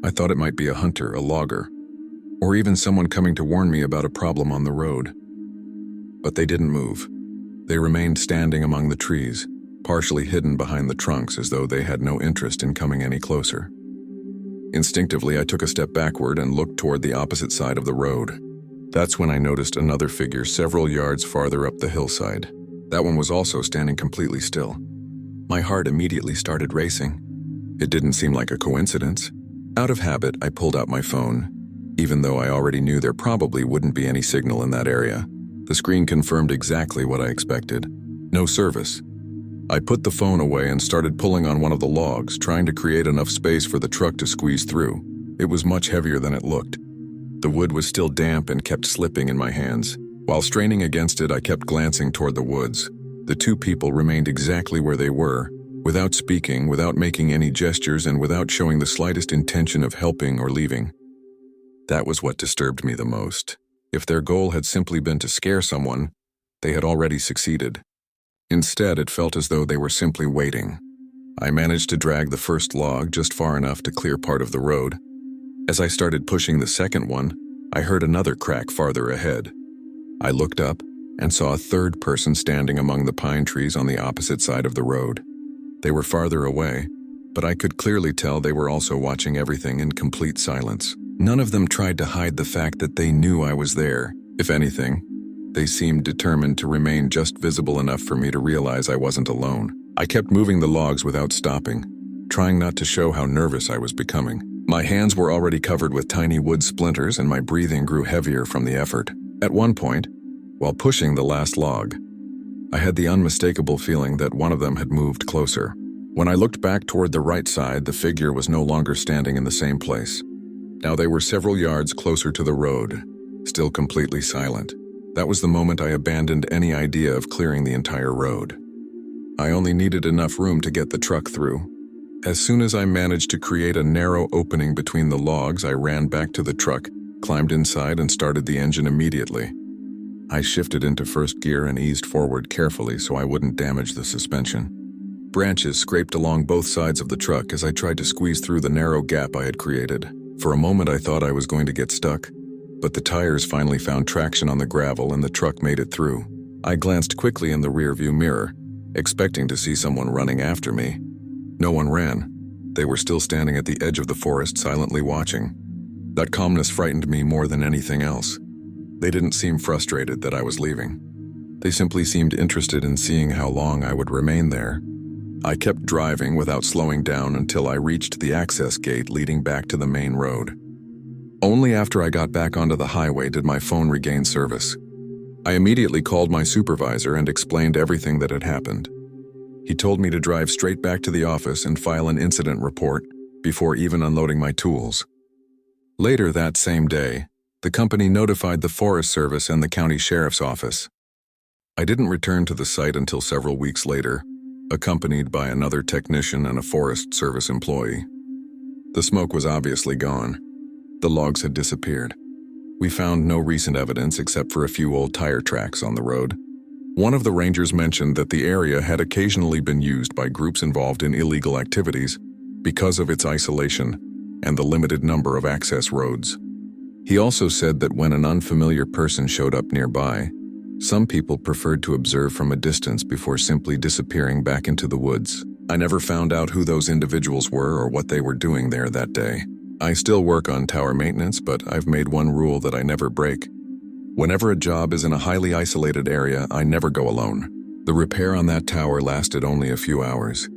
I thought it might be a hunter, a logger, or even someone coming to warn me about a problem on the road. But they didn't move. They remained standing among the trees, partially hidden behind the trunks, as though they had no interest in coming any closer. Instinctively, I took a step backward and looked toward the opposite side of the road. That's when I noticed another figure several yards farther up the hillside. That one was also standing completely still. My heart immediately started racing. It didn't seem like a coincidence. Out of habit, I pulled out my phone, even though I already knew there probably wouldn't be any signal in that area. The screen confirmed exactly what I expected. No service. I put the phone away and started pulling on one of the logs, trying to create enough space for the truck to squeeze through. It was much heavier than it looked. The wood was still damp and kept slipping in my hands. While straining against it, I kept glancing toward the woods. The 2 people remained exactly where they were, without speaking, without making any gestures, and without showing the slightest intention of helping or leaving. That was what disturbed me the most. If their goal had simply been to scare someone, they had already succeeded. Instead, it felt as though they were simply waiting. I managed to drag the first log just far enough to clear part of the road. As I started pushing the second one, I heard another crack farther ahead. I looked up and saw a 3rd person standing among the pine trees on the opposite side of the road. They were farther away, but I could clearly tell they were also watching everything in complete silence. None of them tried to hide the fact that they knew I was there. If anything, they seemed determined to remain just visible enough for me to realize I wasn't alone. I kept moving the logs without stopping, trying not to show how nervous I was becoming. My hands were already covered with tiny wood splinters, and my breathing grew heavier from the effort. At one point, while pushing the last log, I had the unmistakable feeling that one of them had moved closer. When I looked back toward the right side, the figure was no longer standing in the same place. Now they were several yards closer to the road, still completely silent. That was the moment I abandoned any idea of clearing the entire road. I only needed enough room to get the truck through. As soon as I managed to create a narrow opening between the logs, I ran back to the truck, climbed inside, and started the engine immediately. I shifted into first gear and eased forward carefully so I wouldn't damage the suspension. Branches scraped along both sides of the truck as I tried to squeeze through the narrow gap I had created. For a moment I thought I was going to get stuck, but the tires finally found traction on the gravel and the truck made it through. I glanced quickly in the rearview mirror, expecting to see someone running after me. No one ran. They were still standing at the edge of the forest, silently watching. That calmness frightened me more than anything else. They didn't seem frustrated that I was leaving. They simply seemed interested in seeing how long I would remain there. I kept driving without slowing down until I reached the access gate leading back to the main road. Only after I got back onto the highway did my phone regain service. I immediately called my supervisor and explained everything that had happened. He told me to drive straight back to the office and file an incident report before even unloading my tools. Later that same day, The company notified the Forest Service and the county sheriff's office. I didn't return to the site until several weeks later, accompanied by another technician and a Forest Service employee. The smoke was obviously gone. The logs had disappeared. We found no recent evidence except for a few old tire tracks on the road. One of the rangers mentioned that the area had occasionally been used by groups involved in illegal activities because of its isolation and the limited number of access roads. He also said that when an unfamiliar person showed up nearby, some people preferred to observe from a distance before simply disappearing back into the woods. I never found out who those individuals were or what they were doing there that day. I still work on tower maintenance, but I've made one rule that I never break. Whenever a job is in a highly isolated area, I never go alone. The repair on that tower lasted only a few hours.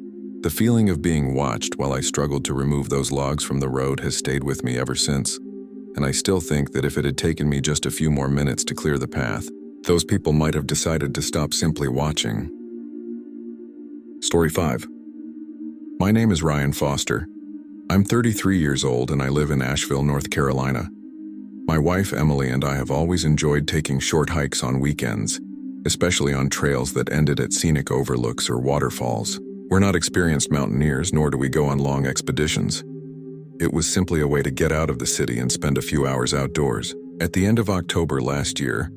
The feeling of being watched while I struggled to remove those logs from the road has stayed with me ever since, and I still think that if it had taken me just a few more minutes to clear the path, those people might have decided to stop simply watching. Story 5. My name is Ryan Foster. I'm 33 years old and I live in Asheville, North Carolina. My wife Emily and I have always enjoyed taking short hikes on weekends, especially on trails that ended at scenic overlooks or waterfalls. We're not experienced mountaineers, nor do we go on long expeditions. It was simply a way to get out of the city and spend a few hours outdoors. At the end of October last year,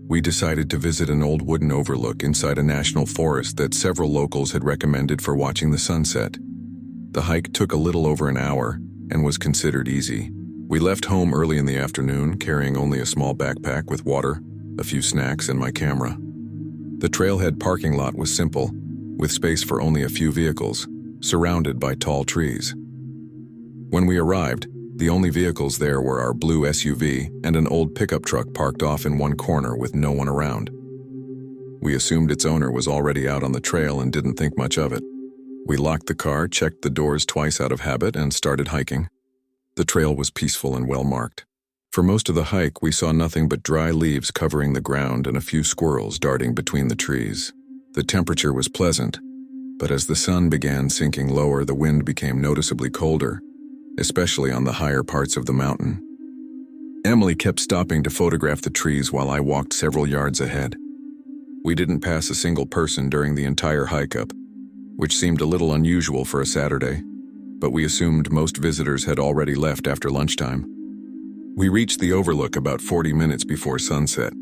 we decided to visit an old wooden overlook inside a national forest that several locals had recommended for watching the sunset. The hike took a little over an hour and was considered easy. We left home early in the afternoon, carrying only a small backpack with water, a few snacks, and my camera. The trailhead parking lot was simple, with space for only a few vehicles, surrounded by tall trees. When we arrived, the only vehicles there were our blue SUV and an old pickup truck parked off in one corner with no one around. We assumed its owner was already out on the trail and didn't think much of it. We locked the car, checked the doors twice out of habit, and started hiking. The trail was peaceful and well-marked. For most of the hike, we saw nothing but dry leaves covering the ground and a few squirrels darting between the trees. The temperature was pleasant, but as the sun began sinking lower, the wind became noticeably colder, especially on the higher parts of the mountain. Emily kept stopping to photograph the trees while I walked several yards ahead. We didn't pass a single person during the entire hike up, which seemed a little unusual for a Saturday, but we assumed most visitors had already left after lunchtime. We reached the overlook about 40 minutes before sunset.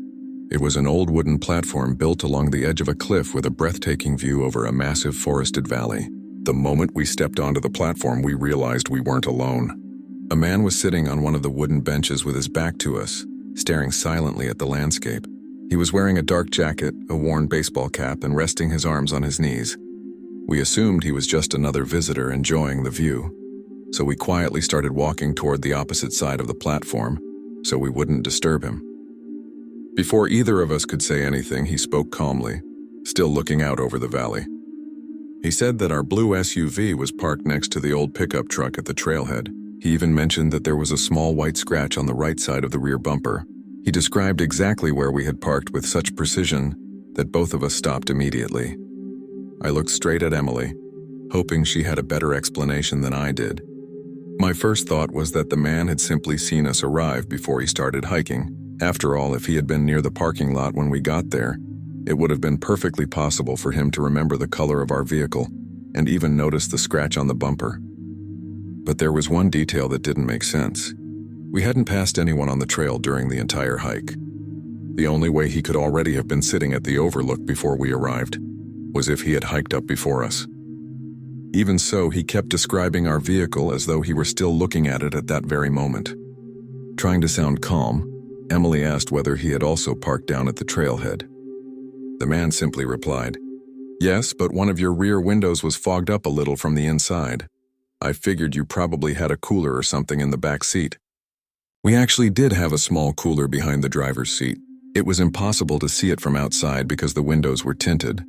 It was an old wooden platform built along the edge of a cliff with a breathtaking view over a massive forested valley. The moment we stepped onto the platform, we realized we weren't alone. A man was sitting on one of the wooden benches with his back to us, staring silently at the landscape. He was wearing a dark jacket, a worn baseball cap, and resting his arms on his knees. We assumed he was just another visitor enjoying the view, so we quietly started walking toward the opposite side of the platform so we wouldn't disturb him. Before either of us could say anything, he spoke calmly, still looking out over the valley. He said that our blue SUV was parked next to the old pickup truck at the trailhead. He even mentioned that there was a small white scratch on the right side of the rear bumper. He described exactly where we had parked with such precision that both of us stopped immediately. I looked straight at Emily, hoping she had a better explanation than I did. My first thought was that the man had simply seen us arrive before he started hiking. After all, if he had been near the parking lot when we got there, it would have been perfectly possible for him to remember the color of our vehicle and even notice the scratch on the bumper. But there was one detail that didn't make sense. We hadn't passed anyone on the trail during the entire hike. The only way he could already have been sitting at the overlook before we arrived was if he had hiked up before us. Even so, he kept describing our vehicle as though he were still looking at it at that very moment. Trying to sound calm, Emily asked whether he had also parked down at the trailhead. The man simply replied, "Yes, but one of your rear windows was fogged up a little from the inside. I figured you probably had a cooler or something in the back seat." We actually did have a small cooler behind the driver's seat. It was impossible to see it from outside because the windows were tinted,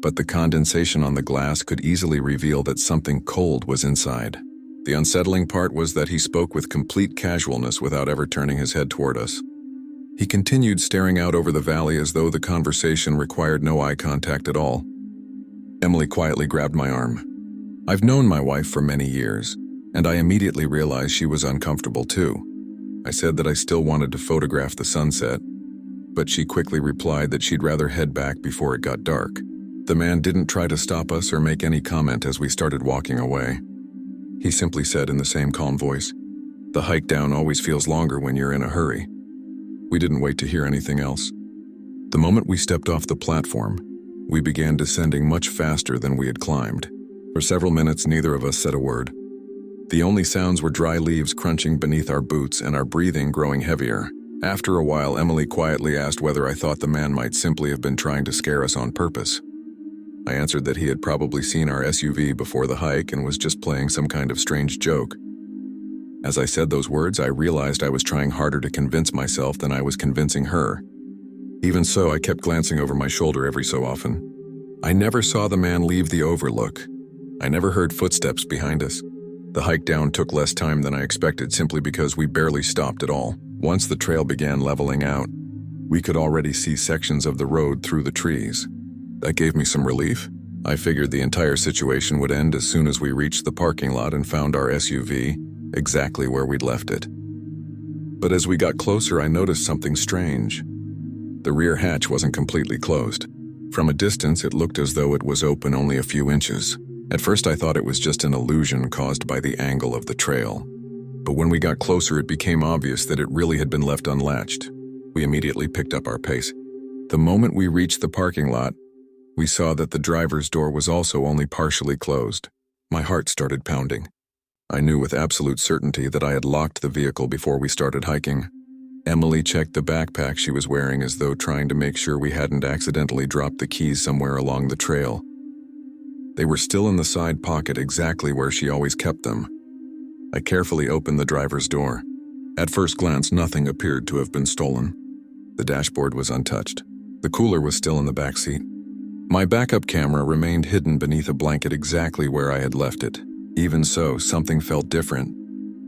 but the condensation on the glass could easily reveal that something cold was inside. The unsettling part was that he spoke with complete casualness without ever turning his head toward us. He continued staring out over the valley as though the conversation required no eye contact at all. Emily quietly grabbed my arm. I've known my wife for many years, and I immediately realized she was uncomfortable too. I said that I still wanted to photograph the sunset, but she quickly replied that she'd rather head back before it got dark. The man didn't try to stop us or make any comment as we started walking away. He simply said in the same calm voice, "The hike down always feels longer when you're in a hurry." We didn't wait to hear anything else. The moment we stepped off the platform, we began descending much faster than we had climbed. For several minutes, neither of us said a word. The only sounds were dry leaves crunching beneath our boots and our breathing growing heavier. After a while, Emily quietly asked whether I thought the man might simply have been trying to scare us on purpose. I answered that he had probably seen our SUV before the hike and was just playing some kind of strange joke. As I said those words, I realized I was trying harder to convince myself than I was convincing her. Even so, I kept glancing over my shoulder every so often. I never saw the man leave the overlook. I never heard footsteps behind us. The hike down took less time than I expected simply because we barely stopped at all. Once the trail began leveling out, we could already see sections of the road through the trees. That gave me some relief. I figured the entire situation would end as soon as we reached the parking lot and found our SUV exactly where we'd left it. But as we got closer, I noticed something strange. The rear hatch wasn't completely closed. From a distance, it looked as though it was open only a few inches. At first, I thought it was just an illusion caused by the angle of the trail. But when we got closer, it became obvious that it really had been left unlatched. We immediately picked up our pace. The moment we reached the parking lot, we saw that the driver's door was also only partially closed. My heart started pounding. I knew with absolute certainty that I had locked the vehicle before we started hiking. Emily checked the backpack she was wearing as though trying to make sure we hadn't accidentally dropped the keys somewhere along the trail. They were still in the side pocket exactly where she always kept them. I carefully opened the driver's door. At first glance, nothing appeared to have been stolen. The dashboard was untouched. The cooler was still in the back seat. My backup camera remained hidden beneath a blanket exactly where I had left it. Even so, something felt different.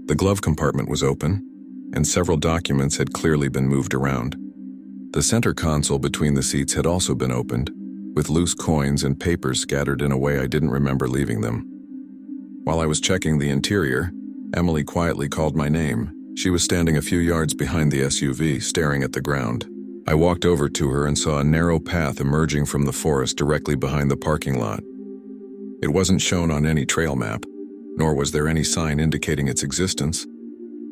The glove compartment was open, and several documents had clearly been moved around. The center console between the seats had also been opened, with loose coins and papers scattered in a way I didn't remember leaving them. While I was checking the interior, Emily quietly called my name. She was standing a few yards behind the SUV, staring at the ground. I walked over to her and saw a narrow path emerging from the forest directly behind the parking lot. It wasn't shown on any trail map, nor was there any sign indicating its existence.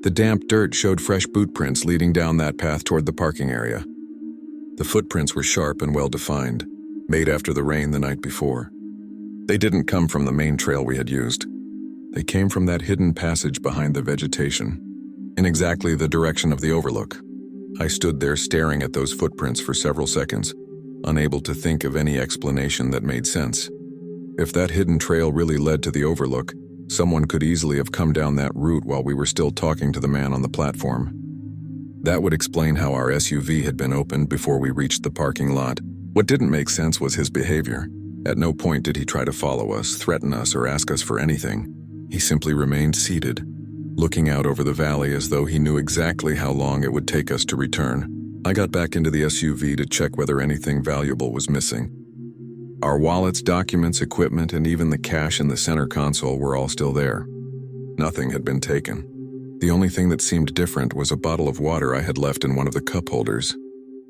The damp dirt showed fresh boot prints leading down that path toward the parking area. The footprints were sharp and well-defined, made after the rain the night before. They didn't come from the main trail we had used. They came from that hidden passage behind the vegetation, in exactly the direction of the overlook. I stood there staring at those footprints for several seconds, unable to think of any explanation that made sense. If that hidden trail really led to the overlook, someone could easily have come down that route while we were still talking to the man on the platform. That would explain how our SUV had been opened before we reached the parking lot. What didn't make sense was his behavior. At no point did he try to follow us, threaten us, or ask us for anything. He simply remained seated, looking out over the valley as though he knew exactly how long it would take us to return. I got back into the SUV to check whether anything valuable was missing. Our wallets, documents, equipment, and even the cash in the center console were all still there. Nothing had been taken. The only thing that seemed different was a bottle of water I had left in one of the cup holders.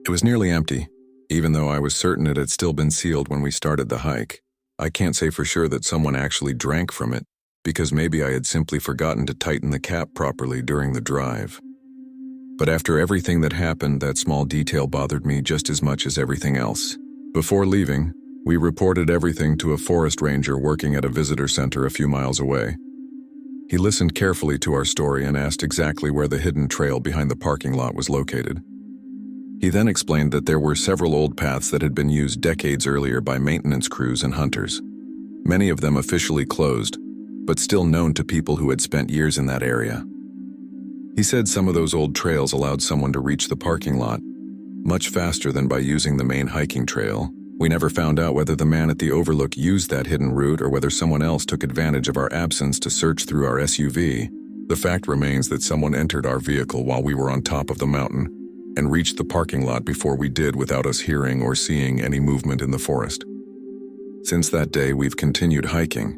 It was nearly empty, even though I was certain it had still been sealed when we started the hike. I can't say for sure that someone actually drank from it, because maybe I had simply forgotten to tighten the cap properly during the drive. But after everything that happened, that small detail bothered me just as much as everything else. Before leaving, we reported everything to a forest ranger working at a visitor center a few miles away. He listened carefully to our story and asked exactly where the hidden trail behind the parking lot was located. He then explained that there were several old paths that had been used decades earlier by maintenance crews and hunters, many of them officially closed, but still known to people who had spent years in that area. He said some of those old trails allowed someone to reach the parking lot much faster than by using the main hiking trail. We never found out whether the man at the overlook used that hidden route or whether someone else took advantage of our absence to search through our SUV. The fact remains that someone entered our vehicle while we were on top of the mountain and reached the parking lot before we did without us hearing or seeing any movement in the forest. Since that day, we've continued hiking,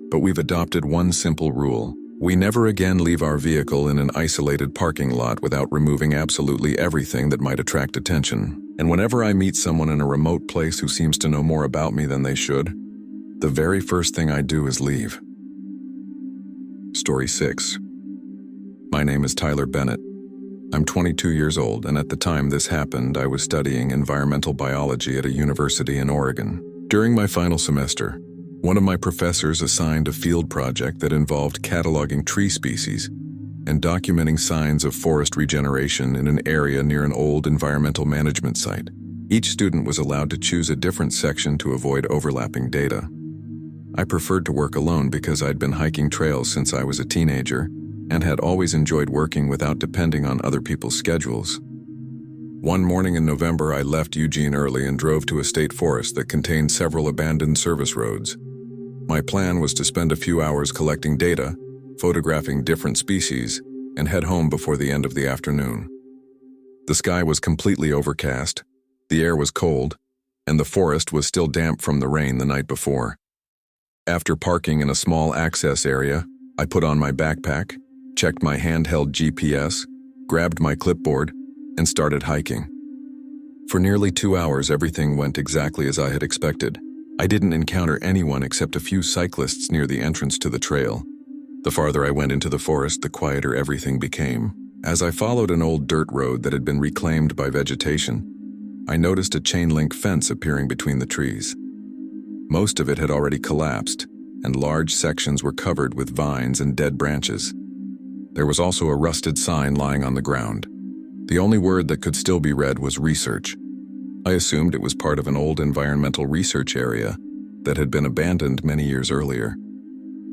but we've adopted one simple rule. We never again leave our vehicle in an isolated parking lot without removing absolutely everything that might attract attention. And whenever I meet someone in a remote place who seems to know more about me than they should, the very first thing I do is leave. Story 6. My name is Tyler Bennett. I'm 22 years old, and at the time this happened, I was studying environmental biology at a university in Oregon. During my final semester, one of my professors assigned a field project that involved cataloging tree species and documenting signs of forest regeneration in an area near an old environmental management site. Each student was allowed to choose a different section to avoid overlapping data. I preferred to work alone because I'd been hiking trails since I was a teenager and had always enjoyed working without depending on other people's schedules. One morning in November, I left Eugene early and drove to a state forest that contained several abandoned service roads. My plan was to spend a few hours collecting data, photographing different species, and head home before the end of the afternoon. The sky was completely overcast, the air was cold, and the forest was still damp from the rain the night before. After parking in a small access area, I put on my backpack, checked my handheld GPS, grabbed my clipboard, and started hiking. For nearly 2 hours, everything went exactly as I had expected. I didn't encounter anyone except a few cyclists near the entrance to the trail. The farther I went into the forest, the quieter everything became. As I followed an old dirt road that had been reclaimed by vegetation, I noticed a chain-link fence appearing between the trees. Most of it had already collapsed, and large sections were covered with vines and dead branches. There was also a rusted sign lying on the ground. The only word that could still be read was research. I assumed it was part of an old environmental research area that had been abandoned many years earlier.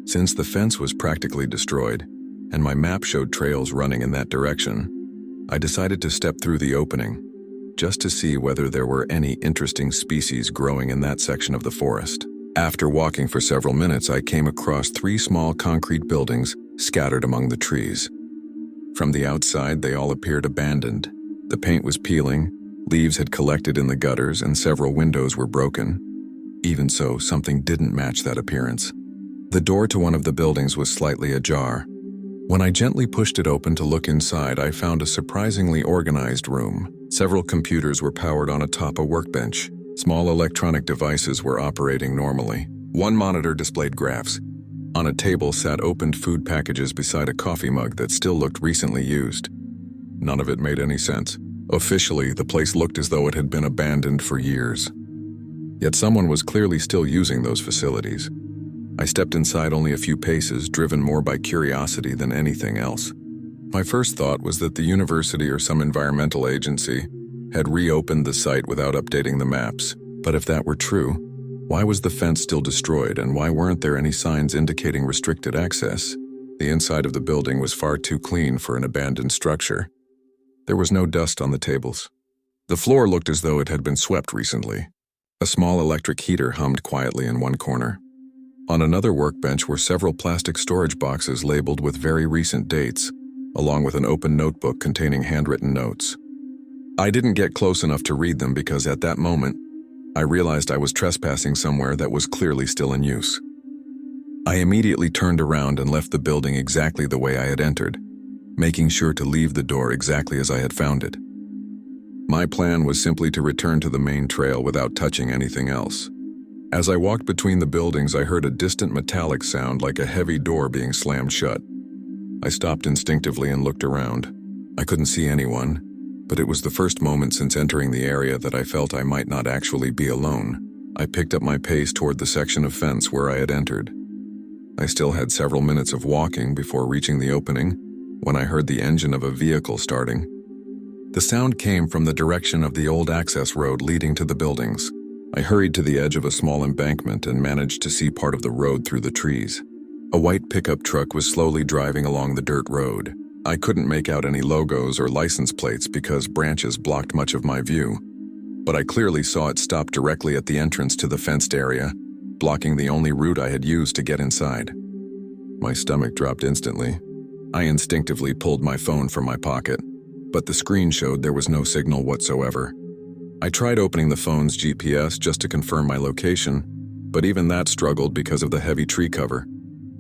Since the fence was practically destroyed, and my map showed trails running in that direction, I decided to step through the opening, just to see whether there were any interesting species growing in that section of the forest. After walking for several minutes, I came across 3 small concrete buildings scattered among the trees. From the outside, they all appeared abandoned. The paint was peeling, leaves had collected in the gutters, and several windows were broken. Even so, something didn't match that appearance. The door to one of the buildings was slightly ajar. When I gently pushed it open to look inside, I found a surprisingly organized room. Several computers were powered on atop a workbench. Small electronic devices were operating normally. One monitor displayed graphs. On a table sat opened food packages beside a coffee mug that still looked recently used. None of it made any sense. Officially, the place looked as though it had been abandoned for years. Yet someone was clearly still using those facilities. I stepped inside only a few paces, driven more by curiosity than anything else. My first thought was that the university or some environmental agency had reopened the site without updating the maps. But if that were true, why was the fence still destroyed, and why weren't there any signs indicating restricted access? The inside of the building was far too clean for an abandoned structure. There was no dust on the tables. The floor looked as though it had been swept recently. A small electric heater hummed quietly in one corner. On another workbench were several plastic storage boxes labeled with very recent dates, along with an open notebook containing handwritten notes. I didn't get close enough to read them because at that moment, I realized I was trespassing somewhere that was clearly still in use. I immediately turned around and left the building exactly the way I had entered, making sure to leave the door exactly as I had found it. My plan was simply to return to the main trail without touching anything else. As I walked between the buildings, I heard a distant metallic sound like a heavy door being slammed shut. I stopped instinctively and looked around. I couldn't see anyone, but it was the first moment since entering the area that I felt I might not actually be alone. I picked up my pace toward the section of fence where I had entered. I still had several minutes of walking before reaching the opening when I heard the engine of a vehicle starting. The sound came from the direction of the old access road leading to the buildings. I hurried to the edge of a small embankment and managed to see part of the road through the trees. A white pickup truck was slowly driving along the dirt road. I couldn't make out any logos or license plates because branches blocked much of my view, but I clearly saw it stop directly at the entrance to the fenced area, blocking the only route I had used to get inside. My stomach dropped instantly. I instinctively pulled my phone from my pocket, but the screen showed there was no signal whatsoever. I tried opening the phone's GPS just to confirm my location, but even that struggled because of the heavy tree cover.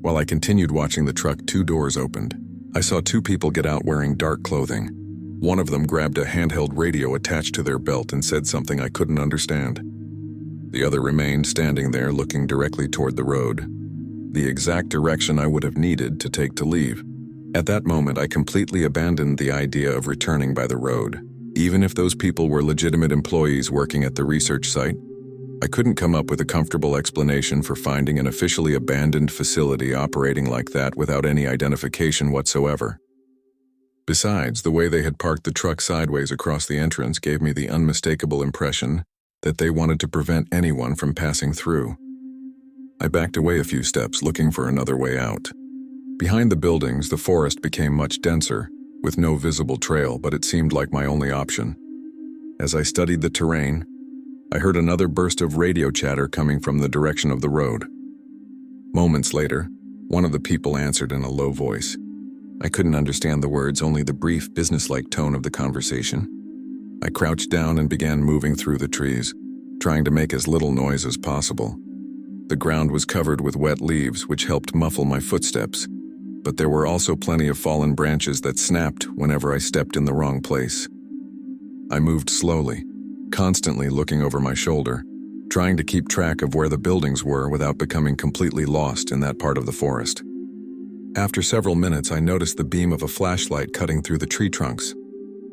While I continued watching the truck, two doors opened. I saw two people get out wearing dark clothing. One of them grabbed a handheld radio attached to their belt and said something I couldn't understand. The other remained standing there looking directly toward the road, the exact direction I would have needed to take to leave. At that moment, I completely abandoned the idea of returning by the road. Even if those people were legitimate employees working at the research site, I couldn't come up with a comfortable explanation for finding an officially abandoned facility operating like that without any identification whatsoever. Besides, the way they had parked the truck sideways across the entrance gave me the unmistakable impression that they wanted to prevent anyone from passing through. I backed away a few steps, looking for another way out. Behind the buildings, the forest became much denser, with no visible trail, but it seemed like my only option. As I studied the terrain, I heard another burst of radio chatter coming from the direction of the road. Moments later, one of the people answered in a low voice. I couldn't understand the words, only the brief, businesslike tone of the conversation. I crouched down and began moving through the trees, trying to make as little noise as possible. The ground was covered with wet leaves, which helped muffle my footsteps, but there were also plenty of fallen branches that snapped whenever I stepped in the wrong place. I moved slowly, constantly looking over my shoulder, trying to keep track of where the buildings were without becoming completely lost in that part of the forest. After several minutes, I noticed the beam of a flashlight cutting through the tree trunks.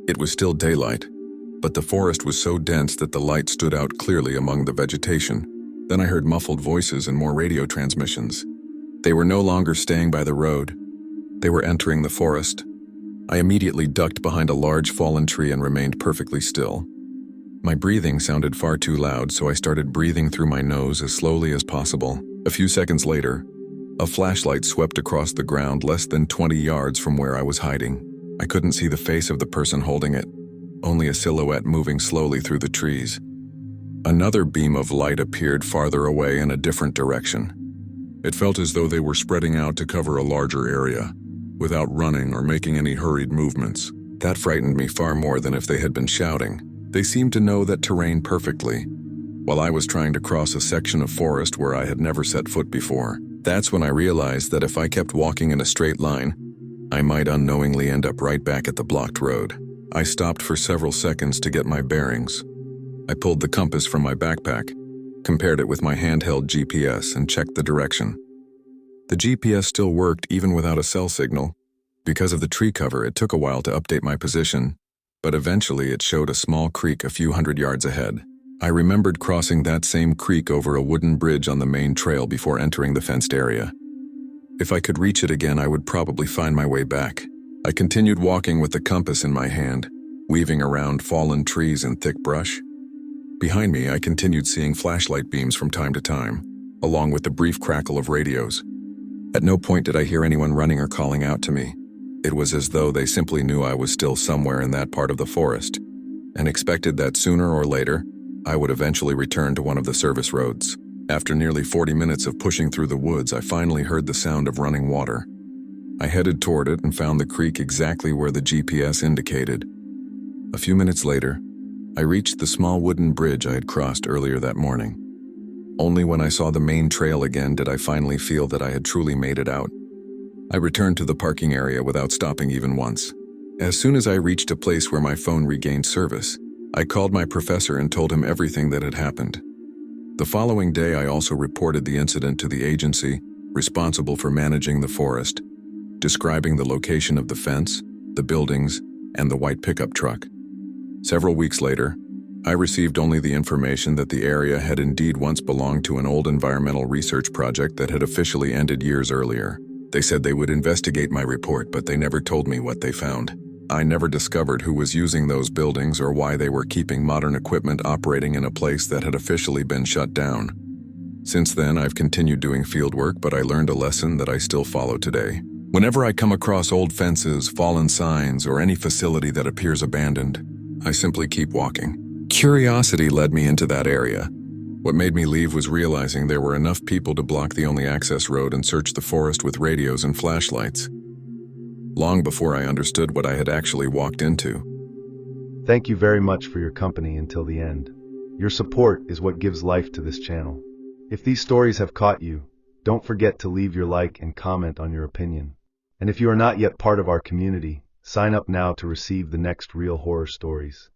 It was still daylight, but the forest was so dense that the light stood out clearly among the vegetation. Then I heard muffled voices and more radio transmissions. They were no longer staying by the road. They were entering the forest. I immediately ducked behind a large fallen tree and remained perfectly still. My breathing sounded far too loud, so I started breathing through my nose as slowly as possible. A few seconds later, a flashlight swept across the ground less than 20 yards from where I was hiding. I couldn't see the face of the person holding it, only a silhouette moving slowly through the trees. Another beam of light appeared farther away in a different direction. It felt as though they were spreading out to cover a larger area, without running or making any hurried movements. That frightened me far more than if they had been shouting. They seemed to know that terrain perfectly, while I was trying to cross a section of forest where I had never set foot before. That's when I realized that if I kept walking in a straight line, I might unknowingly end up right back at the blocked road. I stopped for several seconds to get my bearings. I pulled the compass from my backpack, compared it with my handheld GPS, and checked the direction. The GPS still worked even without a cell signal. Because of the tree cover, it took a while to update my position, but eventually it showed a small creek a few hundred yards ahead. I remembered crossing that same creek over a wooden bridge on the main trail before entering the fenced area. If I could reach it again, I would probably find my way back. I continued walking with the compass in my hand, weaving around fallen trees and thick brush. Behind me, I continued seeing flashlight beams from time to time, along with the brief crackle of radios. At no point did I hear anyone running or calling out to me. It was as though they simply knew I was still somewhere in that part of the forest, and expected that sooner or later, I would eventually return to one of the service roads. After nearly 40 minutes of pushing through the woods, I finally heard the sound of running water. I headed toward it and found the creek exactly where the GPS indicated. A few minutes later, I reached the small wooden bridge I had crossed earlier that morning. Only when I saw the main trail again did I finally feel that I had truly made it out. I returned to the parking area without stopping even once. As soon as I reached a place where my phone regained service, I called my professor and told him everything that had happened. The following day, I also reported the incident to the agency responsible for managing the forest, describing the location of the fence, the buildings, and the white pickup truck. Several weeks later, I received only the information that the area had indeed once belonged to an old environmental research project that had officially ended years earlier. They said they would investigate my report, but they never told me what they found. I never discovered who was using those buildings or why they were keeping modern equipment operating in a place that had officially been shut down. Since then, I've continued doing field work, but I learned a lesson that I still follow today. Whenever I come across old fences, fallen signs, or any facility that appears abandoned, I simply keep walking. Curiosity led me into that area. What made me leave was realizing there were enough people to block the only access road and search the forest with radios and flashlights. Long before I understood what I had actually walked into. Thank you very much for your company until the end. Your support is what gives life to this channel. If these stories have caught you, Don't forget to leave your like and comment on your opinion. And if you are not yet part of our community, sign up now to receive the next real horror stories.